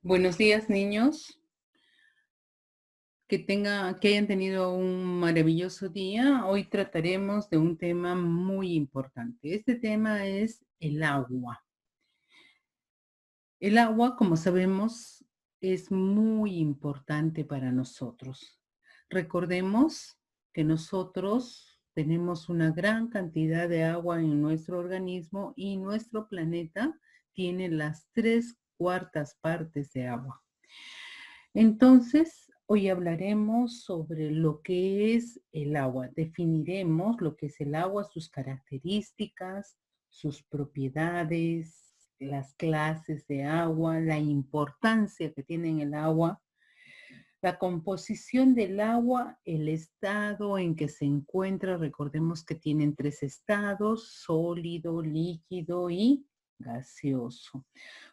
Buenos días, niños. Que hayan tenido un maravilloso día. Hoy trataremos de un tema muy importante. Este tema es el agua. El agua, como sabemos, es muy importante para nosotros. Recordemos que nosotros tenemos una gran cantidad de agua en nuestro organismo y nuestro planeta tiene las 3/4 partes de agua. Entonces, hoy hablaremos sobre lo que es el agua. Definiremos lo que es el agua, sus características, sus propiedades, las clases de agua, la importancia que tiene en el agua, la composición del agua, el estado en que se encuentra. Recordemos que tienen 3 estados: sólido, líquido y gaseoso.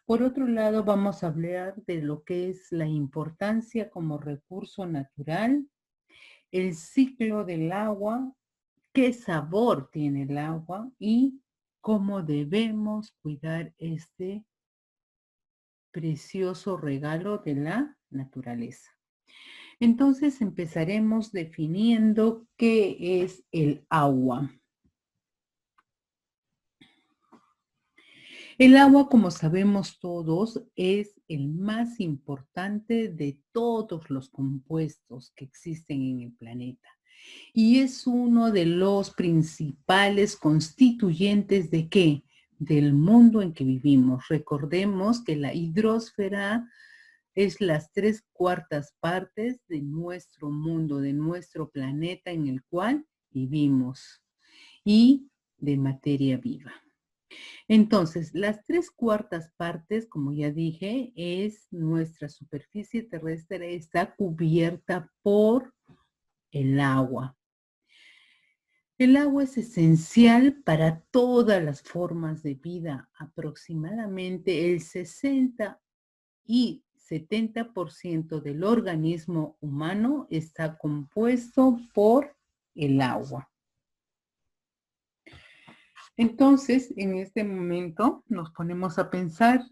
Por otro lado, vamos a hablar de lo que es la importancia como recurso natural, el ciclo del agua, qué sabor tiene el agua y cómo debemos cuidar este precioso regalo de la naturaleza. Entonces empezaremos definiendo qué es el agua. El agua, como sabemos todos, es el más importante de todos los compuestos que existen en el planeta y es uno de los principales constituyentes ¿de qué? Del mundo en que vivimos. Recordemos que la hidrosfera es las 3/4 partes de nuestro mundo, de nuestro planeta en el cual vivimos y de materia viva. Entonces, las 3/4 partes, como ya dije, es nuestra superficie terrestre, está cubierta por el agua. El agua es esencial para todas las formas de vida. Aproximadamente el 60 y 70% del organismo humano está compuesto por el agua. Entonces, en este momento nos ponemos a pensar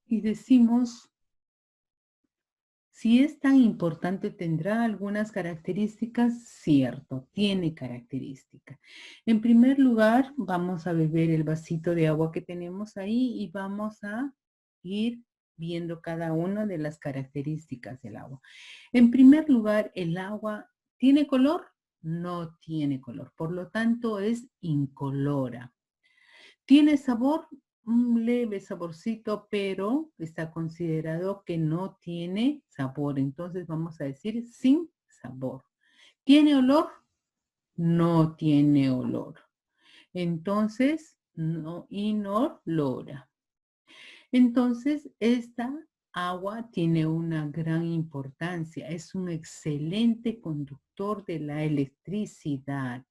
y decimos, si es tan importante, ¿tendrá algunas características? Cierto, tiene características. En primer lugar, vamos a beber el vasito de agua que tenemos ahí y vamos a ir viendo cada una de las características del agua. En primer lugar, ¿el agua tiene color? No tiene color, por lo tanto es incolora. ¿Tiene sabor? Un leve saborcito, pero está considerado que no tiene sabor. Entonces vamos a decir sin sabor. ¿Tiene olor? No tiene olor. Entonces, no inolora. Entonces, esta agua tiene una gran importancia. Es un excelente conductor de la electricidad.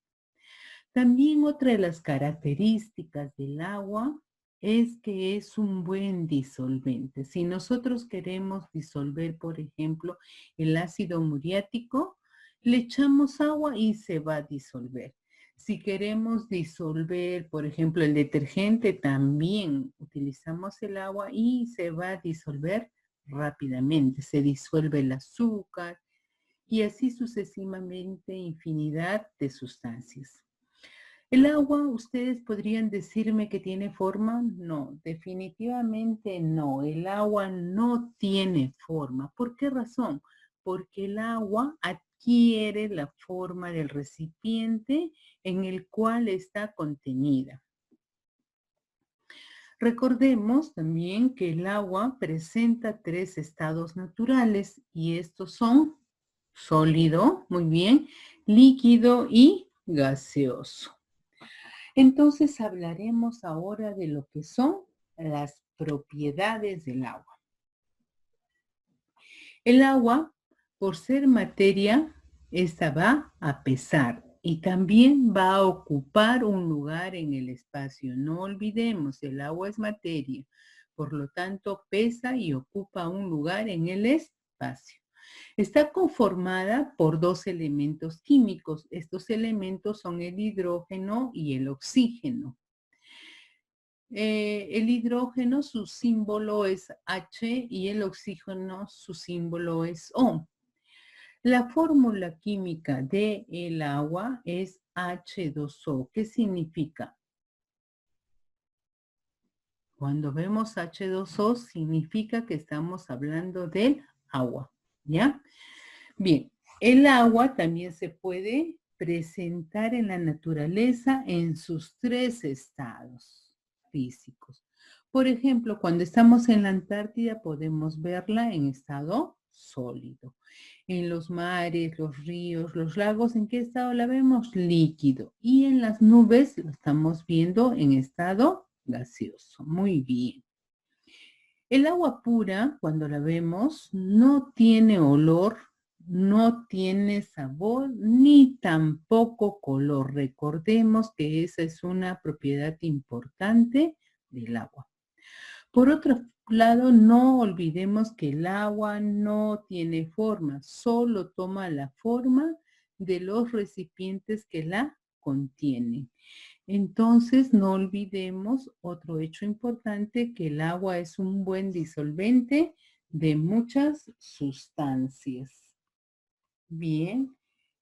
También otra de las características del agua es que es un buen disolvente. Si nosotros queremos disolver, por ejemplo, el ácido muriático, le echamos agua y se va a disolver. Si queremos disolver, por ejemplo, el detergente, también utilizamos el agua y se va a disolver rápidamente. Se disuelve el azúcar y así sucesivamente infinidad de sustancias. ¿El agua, ustedes podrían decirme que tiene forma? No, definitivamente no. El agua no tiene forma. ¿Por qué razón? Porque el agua adquiere la forma del recipiente en el cual está contenida. Recordemos también que el agua presenta 3 estados naturales y estos son sólido, muy bien, líquido y gaseoso. Entonces hablaremos ahora de lo que son las propiedades del agua. El agua, por ser materia, esta va a pesar y también va a ocupar un lugar en el espacio. No olvidemos, el agua es materia, por lo tanto pesa y ocupa un lugar en el espacio. Está conformada por 2 elementos químicos. Estos elementos son el hidrógeno y el oxígeno. El hidrógeno, su símbolo es H y el oxígeno, su símbolo es O. La fórmula química del agua es H2O. ¿Qué significa? Cuando vemos H2O significa que estamos hablando del agua, ¿ya? Bien, el agua también se puede presentar en la naturaleza en sus tres estados físicos. Por ejemplo, cuando estamos en la Antártida podemos verla en estado sólido. En los mares, los ríos, los lagos, ¿en qué estado la vemos? Líquido. Y en las nubes lo estamos viendo en estado gaseoso. Muy bien. El agua pura, cuando la vemos, no tiene olor, no tiene sabor, ni tampoco color. Recordemos que esa es una propiedad importante del agua. Por otro lado, no olvidemos que el agua no tiene forma, solo toma la forma de los recipientes que la contienen. Entonces, no olvidemos otro hecho importante, que el agua es un buen disolvente de muchas sustancias. Bien,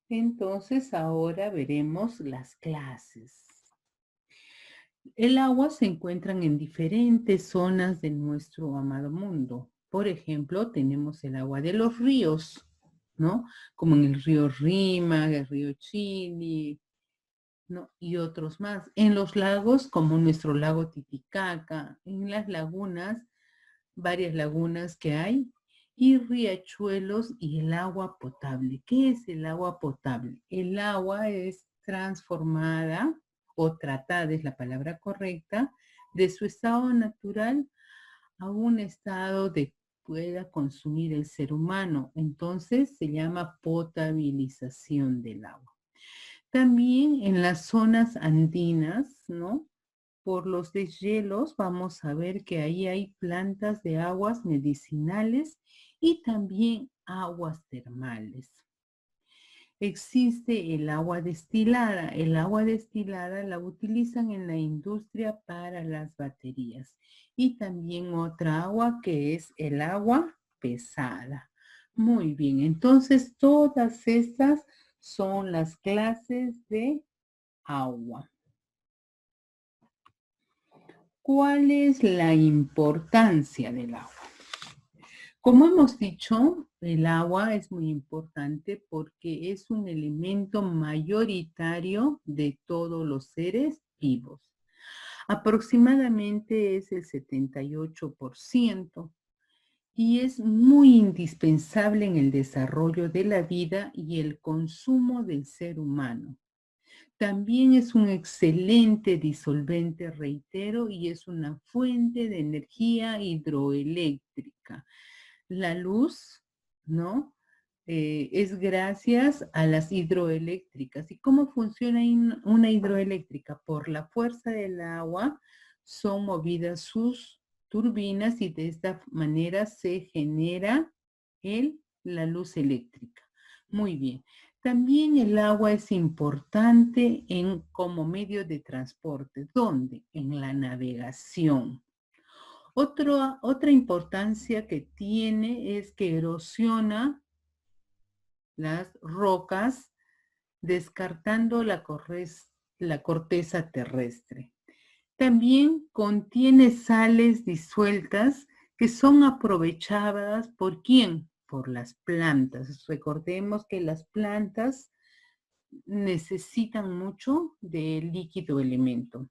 entonces ahora veremos las clases. El agua se encuentra en diferentes zonas de nuestro amado mundo. Por ejemplo, tenemos el agua de los ríos, ¿no? Como en el río Rima, el río Chini, ¿no? Y otros más. En los lagos, como nuestro lago Titicaca, en las lagunas, varias lagunas que hay, y riachuelos y el agua potable. ¿Qué es el agua potable? El agua es transformada o tratada, es la palabra correcta, de su estado natural a un estado de pueda consumir el ser humano. Entonces se llama potabilización del agua. También en las zonas andinas, ¿no? Por los deshielos vamos a ver que ahí hay plantas de aguas medicinales y también aguas termales. Existe el agua destilada. El agua destilada la utilizan en la industria para las baterías. Y también otra agua que es el agua pesada. Muy bien, entonces todas estas son las clases de agua. ¿Cuál es la importancia del agua? Como hemos dicho, el agua es muy importante porque es un elemento mayoritario de todos los seres vivos. Aproximadamente es el 78% y es muy indispensable en el desarrollo de la vida y el consumo del ser humano. También es un excelente disolvente, reitero, y es una fuente de energía hidroeléctrica. La luz, ¿no? Es gracias a las hidroeléctricas. ¿Y cómo funciona una hidroeléctrica? Por la fuerza del agua son movidas sus turbinas y de esta manera se genera la luz eléctrica. Muy bien. También el agua es importante como medio de transporte. ¿Dónde? En la navegación. Otra importancia que tiene es que erosiona las rocas descartando la corteza terrestre. También contiene sales disueltas que son aprovechadas ¿por quién? Por las plantas. Recordemos que las plantas necesitan mucho del líquido elemento.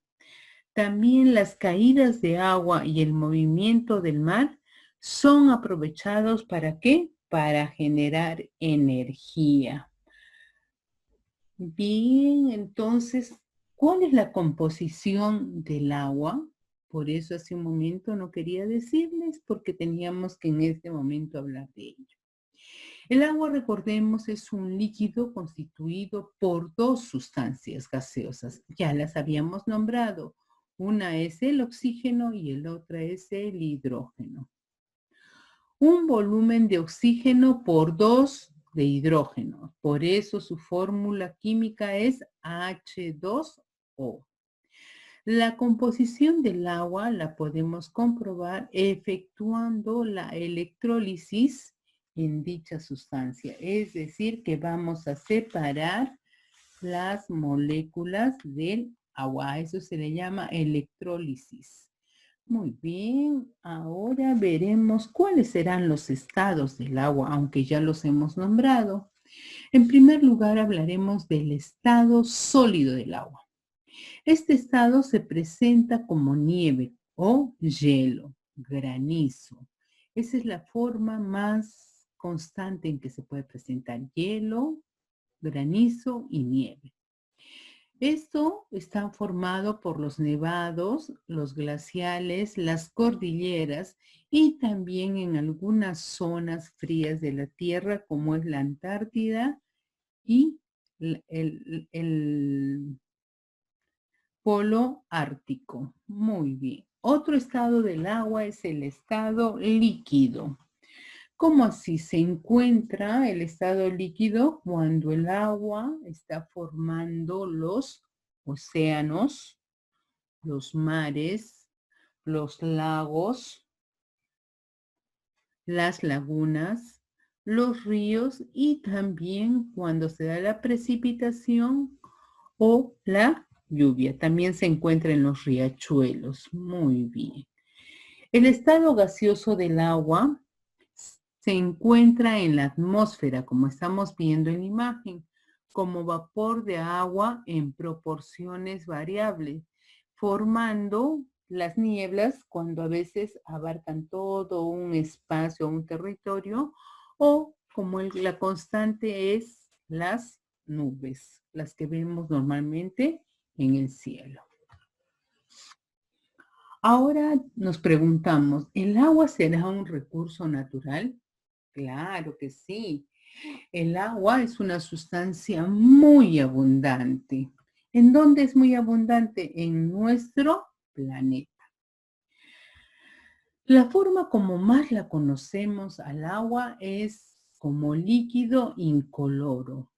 También las caídas de agua y el movimiento del mar son aprovechados ¿para qué? Para generar energía. Bien, entonces, ¿cuál es la composición del agua? Por eso hace un momento no quería decirles porque teníamos que en este momento hablar de ello. El agua, recordemos, es un líquido constituido por dos sustancias gaseosas. Ya las habíamos nombrado. Una es el oxígeno y el otra es el hidrógeno. Un volumen de oxígeno por 2 de hidrógeno. Por eso su fórmula química es H2O. La composición del agua la podemos comprobar efectuando la electrólisis en dicha sustancia. Es decir, que vamos a separar las moléculas del agua. A eso se le llama electrólisis. Muy bien, ahora veremos cuáles serán los estados del agua, aunque ya los hemos nombrado. En primer lugar, hablaremos del estado sólido del agua. Este estado se presenta como nieve o hielo, granizo. Esa es la forma más constante en que se puede presentar hielo, granizo y nieve. Esto está formado por los nevados, los glaciales, las cordilleras y también en algunas zonas frías de la Tierra, como es la Antártida y el polo ártico. Muy bien. Otro estado del agua es el estado líquido. ¿Cómo así se encuentra el estado líquido? Cuando el agua está formando los océanos, los mares, los lagos, las lagunas, los ríos y también cuando se da la precipitación o la lluvia. También se encuentra en los riachuelos. Muy bien. El estado gaseoso del agua se encuentra en la atmósfera, como estamos viendo en la imagen, como vapor de agua en proporciones variables, formando las nieblas cuando a veces abarcan todo un espacio, un territorio, o como la constante es las nubes, las que vemos normalmente en el cielo. Ahora nos preguntamos, ¿el agua será un recurso natural? Claro que sí. El agua es una sustancia muy abundante. ¿En dónde es muy abundante? En nuestro planeta. La forma como más la conocemos al agua es como líquido incoloro.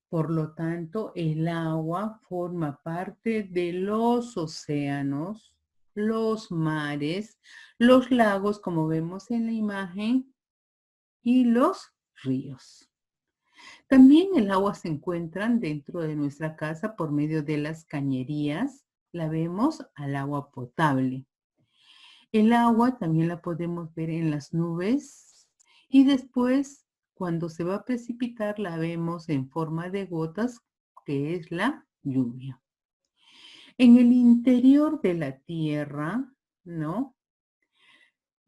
Por lo tanto, el agua forma parte de los océanos, los mares, los lagos, como vemos en la imagen, y los ríos. También el agua se encuentra dentro de nuestra casa por medio de las cañerías. La vemos al agua potable. El agua también la podemos ver en las nubes y después, cuando se va a precipitar, la vemos en forma de gotas, que es la lluvia. En el interior de la tierra, ¿no?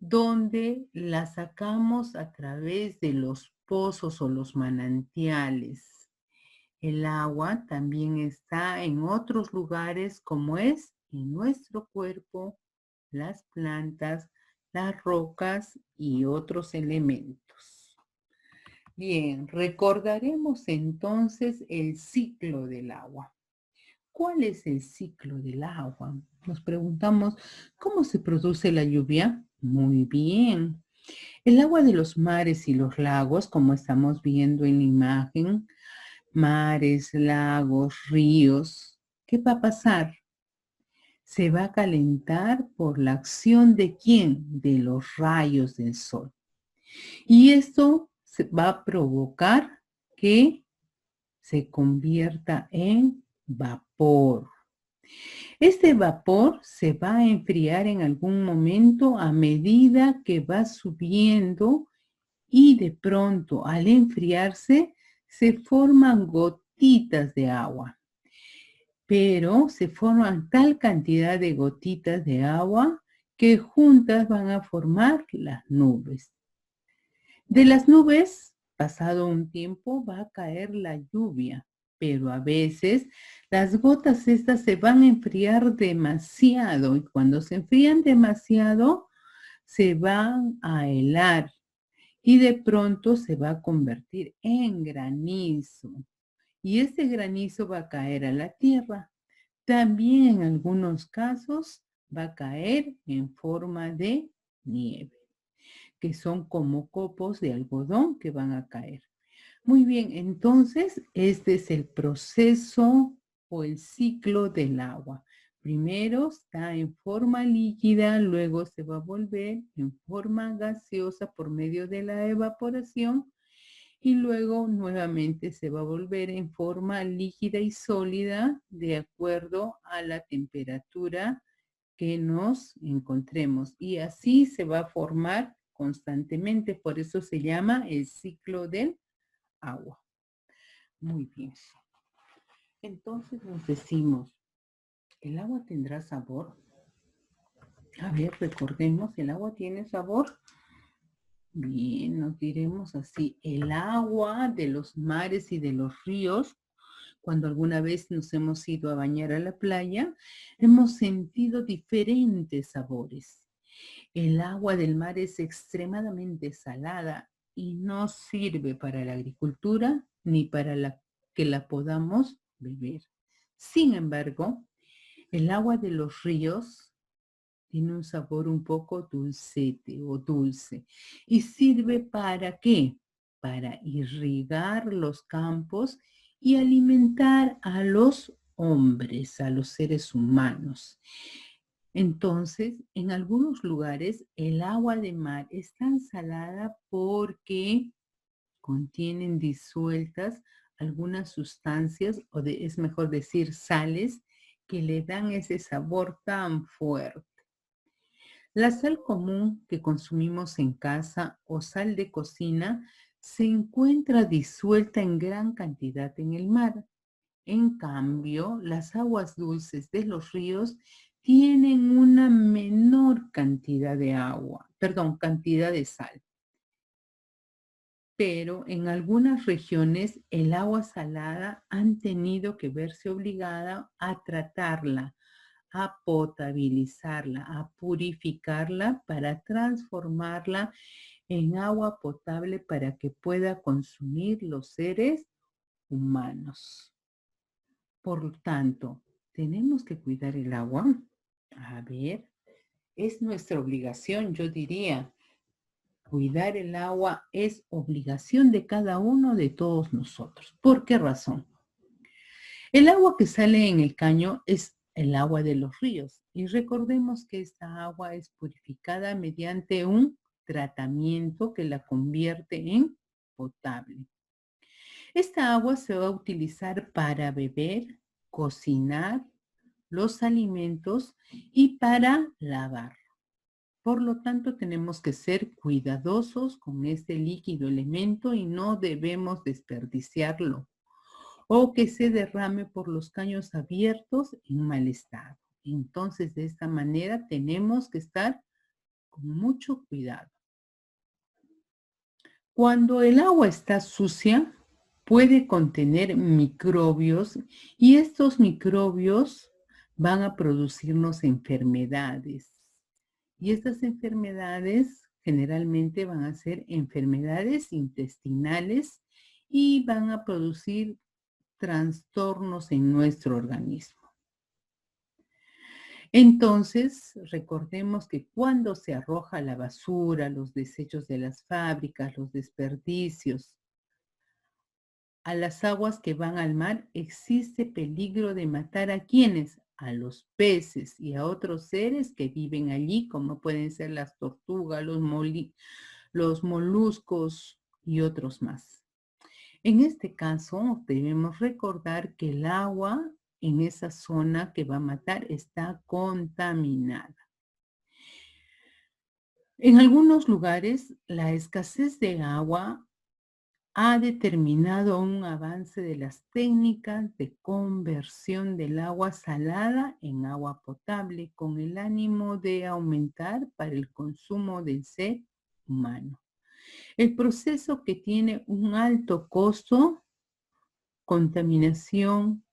Donde la sacamos a través de los pozos o los manantiales. El agua también está en otros lugares como es en nuestro cuerpo, las plantas, las rocas y otros elementos. Bien, recordaremos entonces el ciclo del agua. ¿Cuál es el ciclo del agua? Nos preguntamos, ¿cómo se produce la lluvia? Muy bien. El agua de los mares y los lagos, como estamos viendo en la imagen, mares, lagos, ríos, ¿qué va a pasar? Se va a calentar por la acción ¿de quién? De los rayos del sol. Y esto va a provocar que se convierta en vapor. Este vapor se va a enfriar en algún momento a medida que va subiendo y de pronto al enfriarse se forman gotitas de agua. Pero se forman tal cantidad de gotitas de agua que juntas van a formar las nubes. De las nubes, pasado un tiempo, va a caer la lluvia, pero a veces las gotas estas se van a enfriar demasiado y cuando se enfrían demasiado, se van a helar y de pronto se va a convertir en granizo. Y ese granizo va a caer a la tierra. También en algunos casos va a caer en forma de nieve, que son como copos de algodón que van a caer. Muy bien, entonces este es el proceso o el ciclo del agua. Primero está en forma líquida, luego se va a volver en forma gaseosa por medio de la evaporación y luego nuevamente se va a volver en forma líquida y sólida de acuerdo a la temperatura que nos encontremos. Y así se va a formar constantemente, por eso se llama el ciclo del agua. Muy bien. Entonces nos decimos, ¿el agua tendrá sabor? A ver, recordemos, ¿el agua tiene sabor? Bien, nos diremos así, el agua de los mares y de los ríos, cuando alguna vez nos hemos ido a bañar a la playa, hemos sentido diferentes sabores. El agua del mar es extremadamente salada y no sirve para la agricultura ni para que la podamos beber. Sin embargo, el agua de los ríos tiene un sabor un poco dulcete o dulce. ¿Y sirve para qué? Para irrigar los campos y alimentar a los hombres, a los seres humanos. Entonces, en algunos lugares el agua de mar es tan salada porque contienen disueltas algunas sustancias, es mejor decir sales, que le dan ese sabor tan fuerte. La sal común que consumimos en casa o sal de cocina se encuentra disuelta en gran cantidad en el mar. En cambio, las aguas dulces de los ríos tienen una menor cantidad de cantidad de sal. Pero en algunas regiones el agua salada han tenido que verse obligada a tratarla, a potabilizarla, a purificarla para transformarla en agua potable para que pueda consumir los seres humanos. Por lo tanto, tenemos que cuidar el agua. A ver, es nuestra obligación, yo diría. Cuidar el agua es obligación de cada uno de todos nosotros. ¿Por qué razón? El agua que sale en el caño es el agua de los ríos y recordemos que esta agua es purificada mediante un tratamiento que la convierte en potable. Esta agua se va a utilizar para beber, cocinar los alimentos y para lavar. Por lo tanto, tenemos que ser cuidadosos con este líquido elemento y no debemos desperdiciarlo o que se derrame por los caños abiertos en mal estado. Entonces, de esta manera tenemos que estar con mucho cuidado. Cuando el agua está sucia, puede contener microbios y estos microbios van a producirnos enfermedades. Y estas enfermedades generalmente van a ser enfermedades intestinales y van a producir trastornos en nuestro organismo. Entonces, recordemos que cuando se arroja la basura, los desechos de las fábricas, los desperdicios, a las aguas que van al mar, existe peligro de matar a quienes, a los peces y a otros seres que viven allí, como pueden ser las tortugas, los moluscos y otros más. En este caso, debemos recordar que el agua en esa zona que va a matar está contaminada. En algunos lugares, la escasez de agua ha determinado un avance de las técnicas de conversión del agua salada en agua potable con el ánimo de aumentar para el consumo del ser humano. El proceso que tiene un alto costo, contaminación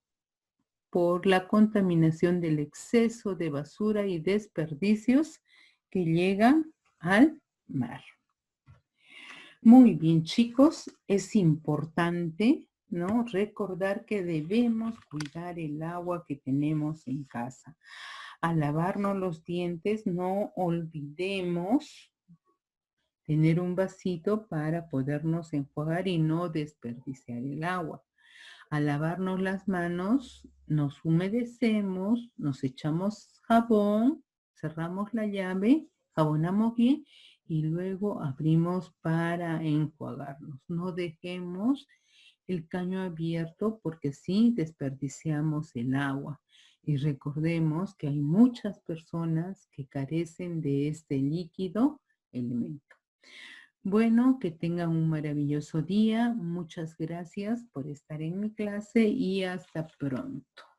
por la contaminación del exceso de basura y desperdicios que llegan al mar. Muy bien, chicos, es importante, ¿no? Recordar que debemos cuidar el agua que tenemos en casa. Al lavarnos los dientes, no olvidemos tener un vasito para podernos enjuagar y no desperdiciar el agua. Al lavarnos las manos, nos humedecemos, nos echamos jabón, cerramos la llave, jabonamos bien y luego abrimos para enjuagarnos. No dejemos el caño abierto porque así desperdiciamos el agua. Y recordemos que hay muchas personas que carecen de este líquido elemento. Bueno, que tengan un maravilloso día. Muchas gracias por estar en mi clase y hasta pronto.